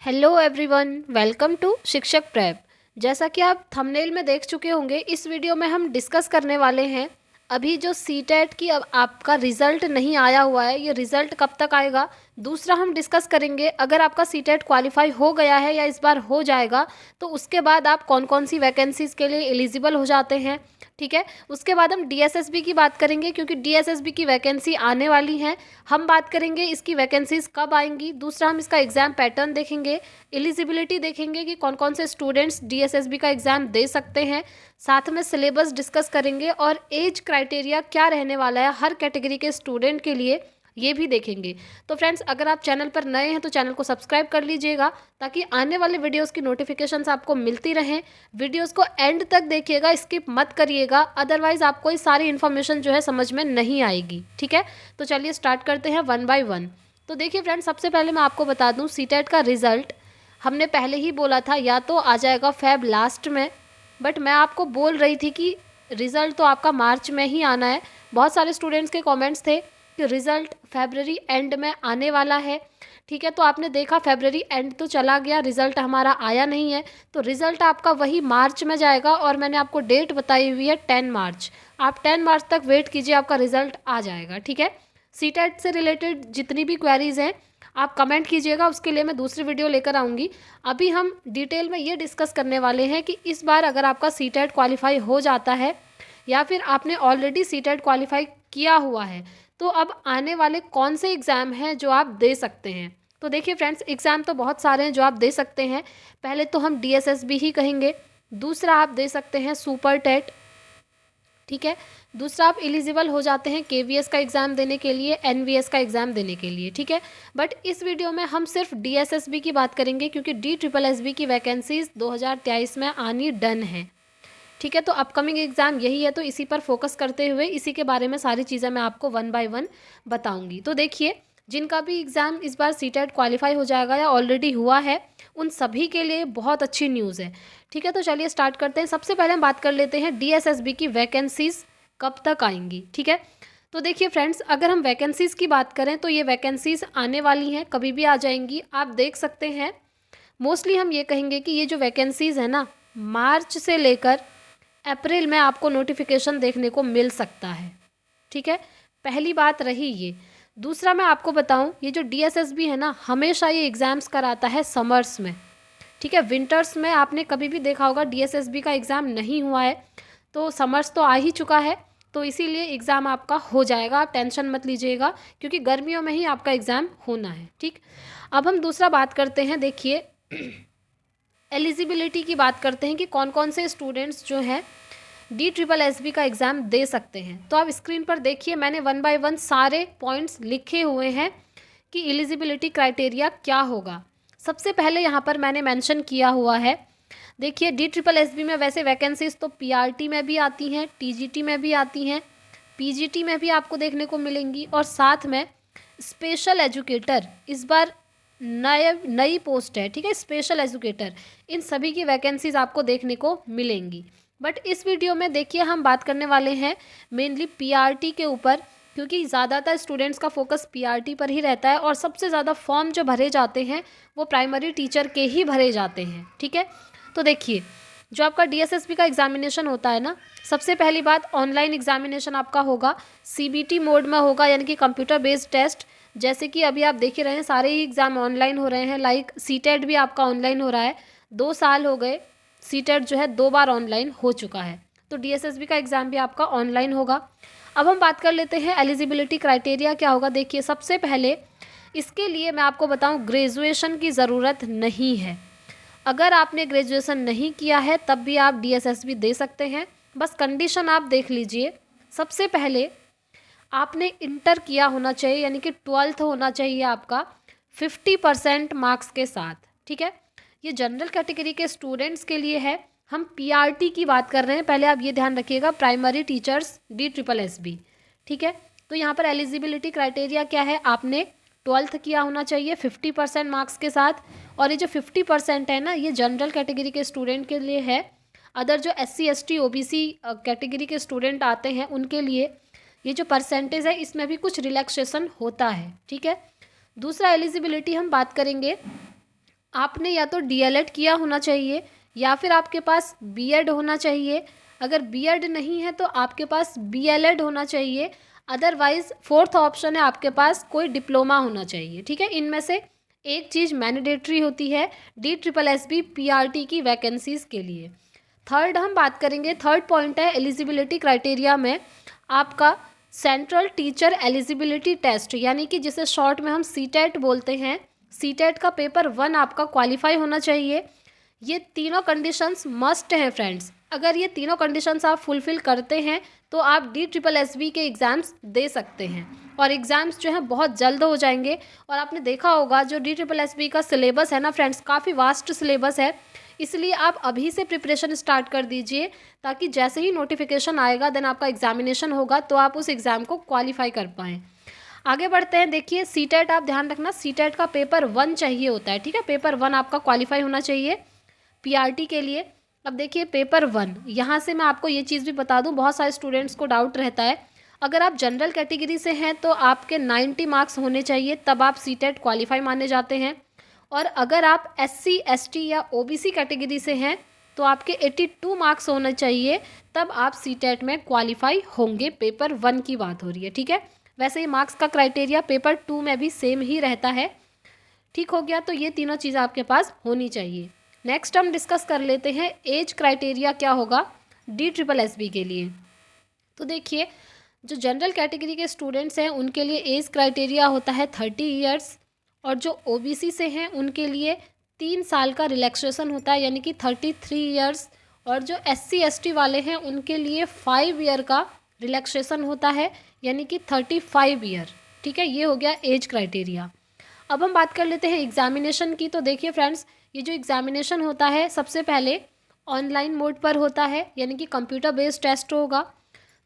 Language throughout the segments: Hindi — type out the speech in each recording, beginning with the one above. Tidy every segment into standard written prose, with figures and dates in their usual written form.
हेलो एवरीवन, वेलकम टू शिक्षक प्रेप। जैसा कि आप थंबनेल में देख चुके होंगे, इस वीडियो में हम डिस्कस करने वाले हैं अभी जो सीटेट की अब आपका रिज़ल्ट नहीं आया हुआ है, ये रिज़ल्ट कब तक आएगा। दूसरा हम डिस्कस करेंगे अगर आपका सीटेट क्वालिफाई हो गया है या इस बार हो जाएगा तो उसके बाद आप कौन कौन सी वैकेंसीज़ के लिए एलिजिबल हो जाते हैं। ठीक है, उसके बाद हम डीएसएसबी की बात करेंगे क्योंकि डीएसएसबी की वैकेंसी आने वाली हैं। हम बात करेंगे इसकी वैकेंसीज़ कब आएंगी। दूसरा हम इसका एग्ज़ाम पैटर्न देखेंगे, एलिजिबिलिटी देखेंगे कि कौन कौन से स्टूडेंट्स डीएसएसबी का एग्ज़ाम दे सकते हैं। साथ में सिलेबस डिस्कस करेंगे और एज क्राइटेरिया क्या रहने वाला है हर कैटेगरी के स्टूडेंट के लिए, ये भी देखेंगे। तो फ्रेंड्स, अगर आप चैनल पर नए हैं तो चैनल को सब्सक्राइब कर लीजिएगा ताकि आने वाले वीडियोस की नोटिफिकेशंस आपको मिलती रहें। वीडियोस को एंड तक देखिएगा, स्किप मत करिएगा, अदरवाइज आपको ये सारी इन्फॉर्मेशन जो है समझ में नहीं आएगी। ठीक है, तो चलिए स्टार्ट करते हैं वन बाय वन। तो देखिए फ्रेंड्स, सबसे पहले मैं आपको बता दूं सीटेट का रिज़ल्ट हमने पहले ही बोला था या तो आ जाएगा फेब लास्ट में, बट मैं आपको बोल रही थी कि रिज़ल्ट तो आपका मार्च में ही आना है। बहुत सारे स्टूडेंट्स के कमेंट्स थे कि रिज़ल्ट फरवरी एंड में आने वाला है। ठीक है, तो आपने देखा फरवरी एंड तो चला गया, रिज़ल्ट हमारा आया नहीं है, तो रिज़ल्ट आपका वही मार्च में जाएगा और मैंने आपको डेट बताई हुई है 10 मार्च। आप 10 मार्च तक वेट कीजिए, आपका रिज़ल्ट आ जाएगा। ठीक है, सीटेट से रिलेटेड जितनी भी क्वेरीज़ हैं आप कमेंट कीजिएगा, उसके लिए मैं दूसरी वीडियो लेकर आऊँगी। अभी हम डिटेल में ये डिस्कस करने वाले हैं कि इस बार अगर आपका सीटेट क्वालिफाई हो जाता है या फिर आपने ऑलरेडी सीटेट क्वालिफाई किया हुआ है तो अब आने वाले कौन से एग्ज़ाम हैं जो आप दे सकते हैं। तो देखिए फ्रेंड्स, एग्ज़ाम तो बहुत सारे हैं जो आप दे सकते हैं। पहले तो हम डीएसएसबी ही कहेंगे, दूसरा आप दे सकते हैं सुपर टेट। ठीक है, दूसरा आप एलिजिबल हो जाते हैं केवीएस का एग्ज़ाम देने के लिए, एनवीएस का एग्ज़ाम देने के लिए। ठीक है, बट इस वीडियो में हम सिर्फ डीएसएसबी की बात करेंगे क्योंकि डी ट्रिपल एसबी की वैकेंसीज 2023 में आनी डन है। ठीक है, तो अपकमिंग एग्ज़ाम यही है, तो इसी पर फोकस करते हुए इसी के बारे में सारी चीज़ें मैं आपको वन बाय वन बताऊंगी। तो देखिए, जिनका भी एग्ज़ाम इस बार सीटेट क्वालिफाई हो जाएगा या ऑलरेडी हुआ है उन सभी के लिए बहुत अच्छी न्यूज़ है। ठीक है, तो चलिए स्टार्ट करते हैं। सबसे पहले हम बात कर लेते हैं डीएसएसबी की वैकेंसीज़ कब तक आएंगी। ठीक है, तो देखिए फ्रेंड्स, अगर हम वैकेंसीज़ की बात करें तो ये वैकेंसीज़ आने वाली हैं, कभी भी आ जाएंगी, आप देख सकते हैं। मोस्टली हम ये कहेंगे कि ये जो वैकेंसीज़ है ना, मार्च से लेकर अप्रैल में आपको नोटिफिकेशन देखने को मिल सकता है। ठीक है, पहली बात रही ये। दूसरा मैं आपको बताऊं, ये जो डीएसएसबी है ना, हमेशा ये एग्ज़ाम्स कराता है समर्स में। ठीक है, विंटर्स में आपने कभी भी देखा होगा डीएसएसबी का एग्ज़ाम नहीं हुआ है, तो समर्स तो आ ही चुका है, तो इसीलिए एग्ज़ाम आपका हो जाएगा, आप टेंशन मत लीजिएगा क्योंकि गर्मियों में ही आपका एग्ज़ाम होना है। ठीक, अब हम दूसरा बात करते हैं। देखिए, एलिजिबिलिटी की बात करते हैं कि कौन कौन से स्टूडेंट्स जो हैं डी ट्रिपल एस बी का एग्ज़ाम दे सकते हैं। तो आप स्क्रीन पर देखिए, मैंने वन बाय वन सारे पॉइंट्स लिखे हुए हैं कि एलिजिबिलिटी क्राइटेरिया क्या होगा। सबसे पहले यहाँ पर मैंने मेंशन किया हुआ है, देखिए डी ट्रिपल एस बी में वैसे वैकेंसीज तो पीआरटी में भी आती हैं, टीजीटी में भी आती हैं, पीजीटी में भी आपको देखने को मिलेंगी और साथ में स्पेशल एजुकेटर इस बार नई पोस्ट है। ठीक है, स्पेशल एजुकेटर, इन सभी की वैकेंसीज आपको देखने को मिलेंगी। बट इस वीडियो में देखिए हम बात करने वाले हैं मेनली पीआरटी के ऊपर, क्योंकि ज़्यादातर स्टूडेंट्स का फोकस पीआरटी पर ही रहता है और सबसे ज़्यादा फॉर्म जो भरे जाते हैं वो प्राइमरी टीचर के ही भरे जाते हैं। ठीक है, तो देखिए, जो आपका डीएसएसबी का एग्जामिनेशन होता है ना, सबसे पहली बात ऑनलाइन एग्जामिनेशन आपका होगा, सीबीटी मोड में होगा, यानी कि कंप्यूटर बेस्ड टेस्ट। जैसे कि अभी आप देख ही रहे हैं सारे ही एग्ज़ाम ऑनलाइन हो रहे हैं, लाइक सीटेट भी आपका ऑनलाइन हो रहा है। 2 साल हो गए, सीटेट जो है 2 बार ऑनलाइन हो चुका है, तो डीएसएसबी का एग्ज़ाम भी आपका ऑनलाइन होगा। अब हम बात कर लेते हैं एलिजिबिलिटी क्राइटेरिया क्या होगा। देखिए, सबसे पहले इसके लिए मैं आपको बताऊं, ग्रेजुएशन की ज़रूरत नहीं है। अगर आपने ग्रेजुएशन नहीं किया है तब भी आप डीएसएसबी दे सकते हैं। बस कंडीशन आप देख लीजिए, सबसे पहले आपने इंटर किया होना चाहिए, यानी कि 12th होना चाहिए आपका 50% मार्क्स के साथ। ठीक है, ये जनरल कैटेगरी के स्टूडेंट्स के लिए है, हम पीआरटी की बात कर रहे हैं, पहले आप ये ध्यान रखिएगा, primary teachers D triple S B. ठीक है, तो यहाँ पर एलिजिबिलिटी क्राइटेरिया क्या है, आपने 12th किया होना चाहिए 50% मार्क्स के साथ। और ये जो 50% है ना, ये जनरल कैटेगरी के स्टूडेंट के लिए है। अदर जो SC ST OBC कैटेगरी के स्टूडेंट आते हैं उनके लिए ये जो परसेंटेज है इसमें भी कुछ रिलैक्सेशन होता है। ठीक है, दूसरा एलिजिबिलिटी हम बात करेंगे, आपने या तो डीएलएड किया होना चाहिए या फिर आपके पास बीएड होना चाहिए। अगर बीएड नहीं है तो आपके पास बीएलएड होना चाहिए। अदरवाइज़ फोर्थ ऑप्शन है आपके पास कोई डिप्लोमा होना चाहिए। ठीक है, इनमें से एक चीज़ मैंडेटरी होती है DSSB PRT की वैकेंसीज़ के लिए। थर्ड हम बात करेंगे, थर्ड पॉइंट है एलिजिबिलिटी क्राइटेरिया में आपका सेंट्रल टीचर एलिजिबिलिटी टेस्ट, यानी कि जिसे शॉर्ट में हम सीटेट बोलते हैं। सीटेट का पेपर 1 आपका क्वालिफाई होना चाहिए। ये तीनों कंडीशंस मस्ट हैं फ्रेंड्स। अगर ये तीनों कंडीशंस आप फुलफ़िल करते हैं तो आप DSSB के एग्ज़ाम्स दे सकते हैं और एग्ज़ाम्स जो हैं बहुत जल्द हो जाएंगे। और आपने देखा होगा जो DSSB का सिलेबस है ना फ्रेंड्स, काफ़ी वास्ट सिलेबस है, इसलिए आप अभी से प्रिपरेशन स्टार्ट कर दीजिए ताकि जैसे ही नोटिफिकेशन आएगा देन आपका एग्जामिनेशन होगा तो आप उस एग्ज़ाम को क्वालिफाई कर पाएँ। आगे बढ़ते हैं। देखिए सीटेट आप ध्यान रखना, सीटेट का पेपर 1 चाहिए होता है। ठीक है, पेपर 1 आपका क्वालिफाई होना चाहिए PRT के लिए। अब देखिए पेपर 1, यहाँ से मैं आपको ये चीज़ भी बता दूँ, बहुत सारे स्टूडेंट्स को डाउट रहता है। अगर आप जनरल कैटेगरी से हैं तो आपके 90 मार्क्स होने चाहिए, तब आप सीटेट क्वालिफाई माने जाते हैं। और अगर आप SC ST या OBC कैटेगरी से हैं तो आपके 82 मार्क्स होने चाहिए, तब आप सीटेट में क्वालिफाई होंगे। पेपर 1 की बात हो रही है। ठीक है, वैसे ही मार्क्स का क्राइटेरिया पेपर 2 में भी सेम ही रहता है। ठीक हो गया, तो ये तीनों चीज़ें आपके पास होनी चाहिए। नेक्स्ट हम डिस्कस कर लेते हैं एज क्राइटेरिया क्या होगा DSSB के लिए। तो देखिए जो जनरल कैटेगरी के स्टूडेंट्स हैं उनके लिए एज क्राइटेरिया होता है 30 ईयर्स, और जो OBC से हैं उनके लिए 3 साल का रिलैक्सेशन होता है, यानी कि 33 ईयर्स। और जो SC ST वाले हैं उनके लिए 5 ईयर का रिलैक्सेशन होता है, यानी कि 35 ईयर। ठीक है, ये हो गया एज क्राइटेरिया। अब हम बात कर लेते हैं एग्जामिनेशन की। तो देखिए फ्रेंड्स, ये जो एग्जामिनेशन होता है सबसे पहले ऑनलाइन मोड पर होता है, यानी कि कंप्यूटर बेस्ड टेस्ट होगा।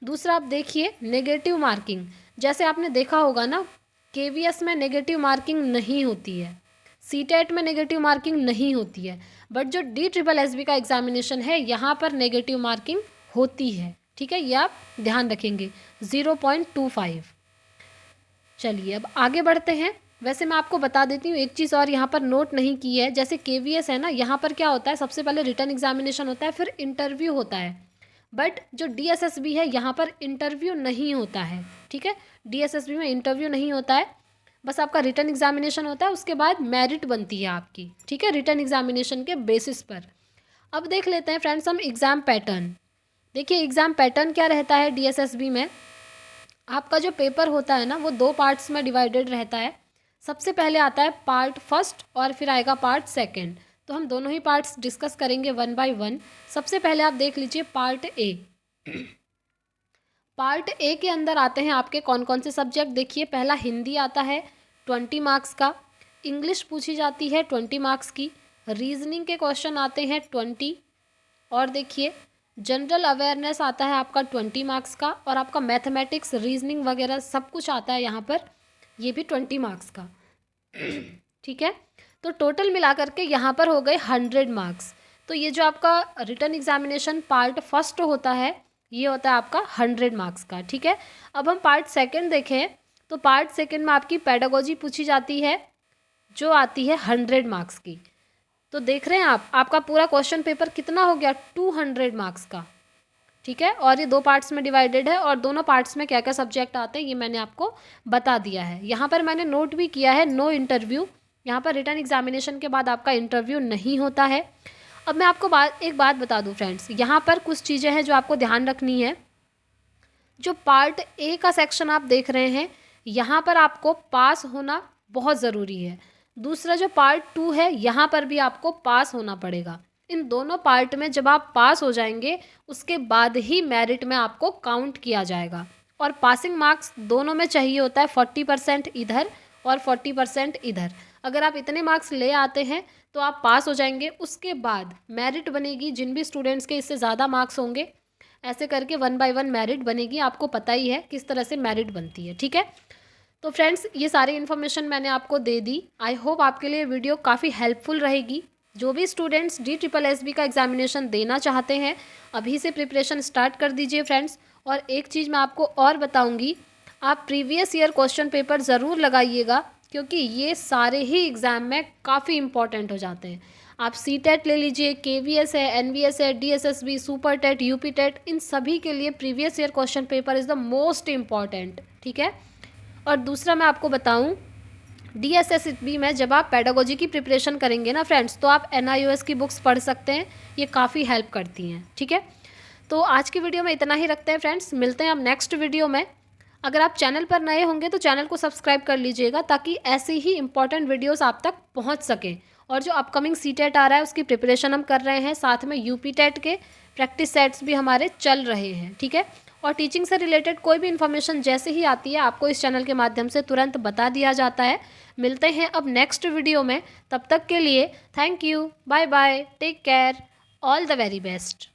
दूसरा आप देखिए नेगेटिव मार्किंग, जैसे आपने देखा होगा ना KVS में नेगेटिव मार्किंग नहीं होती है, सीटेट में नेगेटिव मार्किंग नहीं होती है, बट जो DSSB का एग्जामिनेशन है यहाँ पर नेगेटिव मार्किंग होती है। ठीक है, ये आप ध्यान रखेंगे 0.25। चलिए अब आगे बढ़ते हैं। वैसे मैं आपको बता देती हूँ एक चीज़ और यहाँ पर नोट नहीं की है, जैसे KVS है ना, यहाँ पर क्या होता है, सबसे पहले रिटन एग्जामिनेशन होता है, फिर इंटरव्यू होता है। बट जो DSSB है यहाँ पर इंटरव्यू नहीं होता है। ठीक है, DSSB में इंटरव्यू नहीं होता है, बस आपका रिटन एग्जामिनेशन होता है, उसके बाद मेरिट बनती है आपकी। ठीक है, रिटन एग्जामिनेशन के बेसिस पर। अब देख लेते हैं फ्रेंड्स हम एग्ज़ाम पैटर्न। देखिए एग्ज़ाम पैटर्न क्या रहता है DSSB में। आपका जो पेपर होता है ना वो 2 पार्ट्स में डिवाइडेड रहता है। सबसे पहले आता है पार्ट फर्स्ट और फिर आएगा पार्ट सेकंड। तो हम दोनों ही पार्ट्स डिस्कस करेंगे 1 बाय 1। सबसे पहले आप देख लीजिए पार्ट ए। पार्ट ए के अंदर आते हैं आपके कौन कौन से सब्जेक्ट। देखिए पहला हिंदी आता है 20 मार्क्स का, इंग्लिश पूछी जाती है 20 मार्क्स की, रीजनिंग के क्वेश्चन आते हैं 20, और देखिए जनरल अवेयरनेस आता है आपका 20 मार्क्स का, और आपका मैथमेटिक्स रीजनिंग वगैरह सब कुछ आता है यहाँ पर, ये भी 20 मार्क्स का। ठीक है, तो टोटल मिला करके यहाँ पर हो गए 100 मार्क्स। तो ये जो आपका रिटन एग्जामिनेशन पार्ट फर्स्ट होता है ये होता है आपका 100 मार्क्स का। ठीक है, अब हम पार्ट सेकंड देखें तो पार्ट सेकंड में आपकी पेडागोजी पूछी जाती है जो आती है 100 मार्क्स की। तो देख रहे हैं आप, आपका पूरा क्वेश्चन पेपर कितना हो गया 200 मार्क्स का। ठीक है, और ये 2 पार्ट्स में डिवाइडेड है, और दोनों पार्ट्स में क्या क्या सब्जेक्ट आते हैं ये मैंने आपको बता दिया है। यहाँ पर मैंने नोट भी किया है नो इंटरव्यू, यहाँ पर रिटन एग्जामिनेशन के बाद आपका इंटरव्यू नहीं होता है। अब मैं आपको एक बात बता दूं फ्रेंड्स, यहाँ पर कुछ चीज़ें हैं जो आपको ध्यान रखनी है। जो पार्ट ए का सेक्शन आप देख रहे हैं यहाँ पर आपको पास होना बहुत ज़रूरी है। दूसरा जो पार्ट 2 है यहाँ पर भी आपको पास होना पड़ेगा। इन दोनों पार्ट में जब आप पास हो जाएंगे उसके बाद ही मेरिट में आपको काउंट किया जाएगा। और पासिंग मार्क्स दोनों में चाहिए होता है 40% इधर और 40% इधर। अगर आप इतने मार्क्स ले आते हैं तो आप पास हो जाएंगे। उसके बाद मेरिट बनेगी, जिन भी स्टूडेंट्स के इससे ज़्यादा मार्क्स होंगे ऐसे करके 1 बाय 1 मेरिट बनेगी। आपको पता ही है किस तरह से मेरिट बनती है। ठीक है, तो फ्रेंड्स ये सारी इन्फॉर्मेशन मैंने आपको दे दी। आई होप आपके लिए वीडियो काफ़ी हेल्पफुल रहेगी। जो भी स्टूडेंट्स DSSB का एग्जामिनेशन देना चाहते हैं अभी से प्रिपरेशन स्टार्ट कर दीजिए फ्रेंड्स। और एक चीज़ मैं आपको और बताऊंगी, आप प्रीवियस ईयर क्वेश्चन पेपर ज़रूर लगाइएगा, क्योंकि ये सारे ही एग्ज़ाम में काफ़ी इंपॉर्टेंट हो जाते हैं। आप सीटेट ले लीजिए, केवीएस है, एनवीएस है, DSSB, super TET, UP TET, इन सभी के लिए previous year question paper is the most important, ठीक है। और दूसरा मैं आपको बताऊं, डीएसएसबी में जब आप पेडागोजी की प्रिपरेशन करेंगे ना फ्रेंड्स, तो आप एनआईओएस की बुक्स पढ़ सकते हैं, ये काफ़ी हेल्प करती हैं, ठीक है। तो आज की वीडियो में इतना ही रखते हैं फ्रेंड्स, मिलते हैं अब नेक्स्ट वीडियो में। अगर आप चैनल पर नए होंगे तो चैनल को सब्सक्राइब कर लीजिएगा, ताकि ऐसे ही इंपॉर्टेंट वीडियोस आप तक पहुंच सकें। और जो अपकमिंग सीटेट आ रहा है उसकी प्रिपरेशन हम कर रहे हैं, साथ में यूपी टेट के प्रैक्टिस सेट्स भी हमारे चल रहे हैं, ठीक है। और टीचिंग से रिलेटेड कोई भी इन्फॉर्मेशन जैसे ही आती है आपको इस चैनल के माध्यम से तुरंत बता दिया जाता है। मिलते हैं अब नेक्स्ट वीडियो में, तब तक के लिए thank you, bye bye, take care, all the very best.